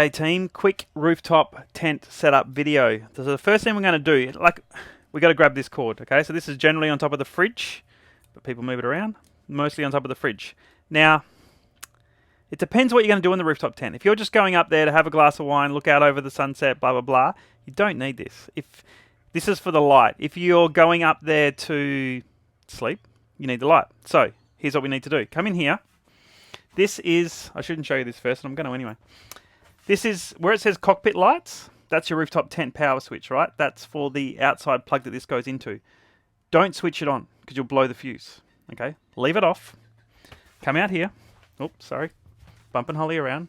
Hey team, quick rooftop tent setup video. So the first thing we're going to do, we got to grab this cord, okay? So this is generally on top of the fridge, but people move it around. Mostly on top of the fridge. Now, it depends what you're going to do in the rooftop tent. If you're just going up there to have a glass of wine, look out over the sunset, blah, blah, blah, you don't need this. If this is for the light. If you're going up there to sleep, you need the light. So here's what we need to do. Come in here. This is, I shouldn't show you this first, and I'm going to anyway. This is where it says cockpit lights. That's your rooftop tent power switch, right? That's for the outside plug that this goes into. Don't switch it on because you'll blow the fuse. Okay, leave it off. Come out here. Oops, sorry. Bumping Holly around.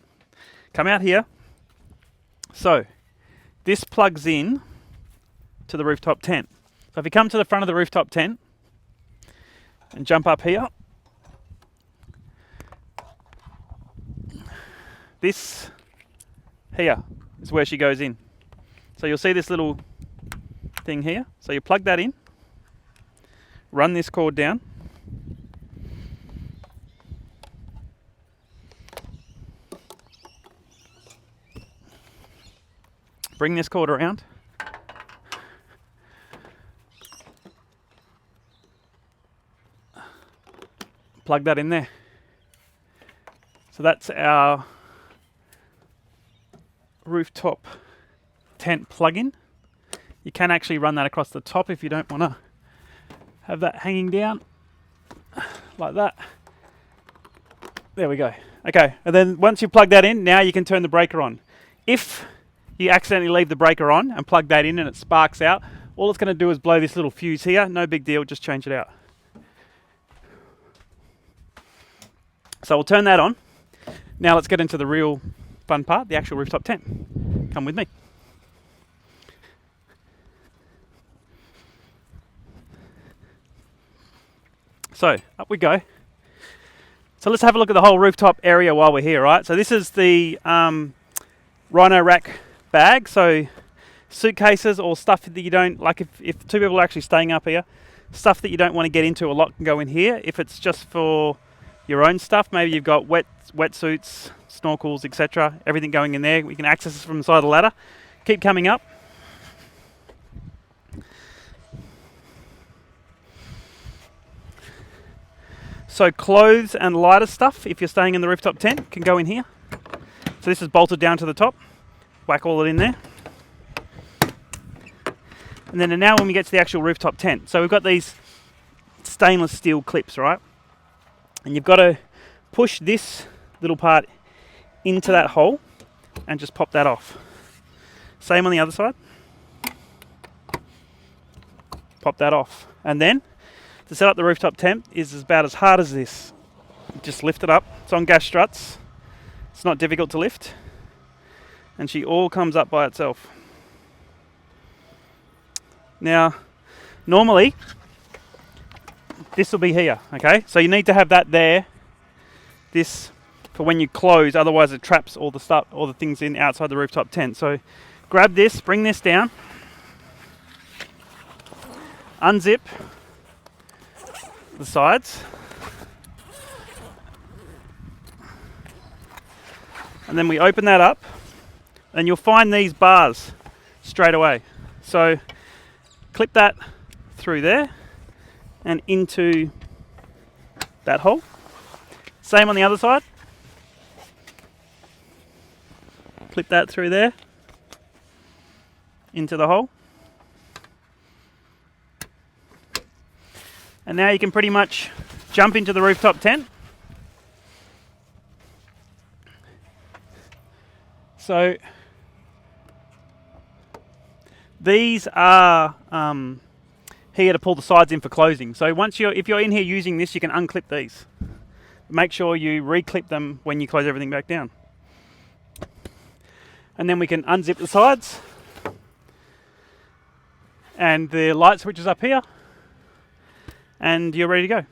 Come out here. So, this plugs in to the rooftop tent. So if you come to the front of the rooftop tent and jump up here, this here is where she goes in. So you'll see this little thing here. So you plug that in, run this cord down, bring this cord around, plug that in there. So that's our rooftop tent plug-in. You can actually run that across the top if you don't want to have that hanging down like that. There we go. Okay, and then once you plug that in, now you can turn the breaker on. If you accidentally leave the breaker on and plug that in and it sparks out, all it's going to do is blow this little fuse here. No big deal, just change it out. So we'll turn that on. Now let's get into the real fun part, the actual rooftop tent. Come with me. So, up we go. So let's have a look at the whole rooftop area while we're here, right? So this is the Rhino rack bag. So suitcases or stuff that you don't, like if two people are actually staying up here, stuff that you don't want to get into a lot can go in here. If it's just for your own stuff, maybe you've got wetsuits, snorkels, etc. Everything going in there. We can access this from the side of the ladder. Keep coming up. So clothes and lighter stuff, if you're staying in the rooftop tent, can go in here. So this is bolted down to the top. Whack all it in there. And then now when we get to the actual rooftop tent. So we've got these stainless steel clips, right? And you've got to push this little part into that hole and just pop that off. Same on the other side. Pop that off. And then to set up the rooftop tent is about as hard as this. Just lift it up. It's on gas struts. It's not difficult to lift. And she all comes up by itself. Now, normally, this will be here, okay? So you need to have that there, this for when you close, otherwise it traps all the stuff, all the things in outside the rooftop tent. So grab this, bring this down, unzip the sides, and then we open that up, and you'll find these bars straight away. So clip that through there and into that hole. Same on the other side. Clip that through there into the hole. And now you can pretty much jump into the rooftop tent. So these are here to pull the sides in for closing. So if you're in here using this, you can unclip these. Make sure you re-clip them when you close everything back down. And then we can unzip the sides. And the light switch is up here. And you're ready to go.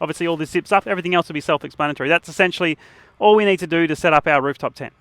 Obviously all this zips up, everything else will be self-explanatory. That's essentially all we need to do to set up our rooftop tent.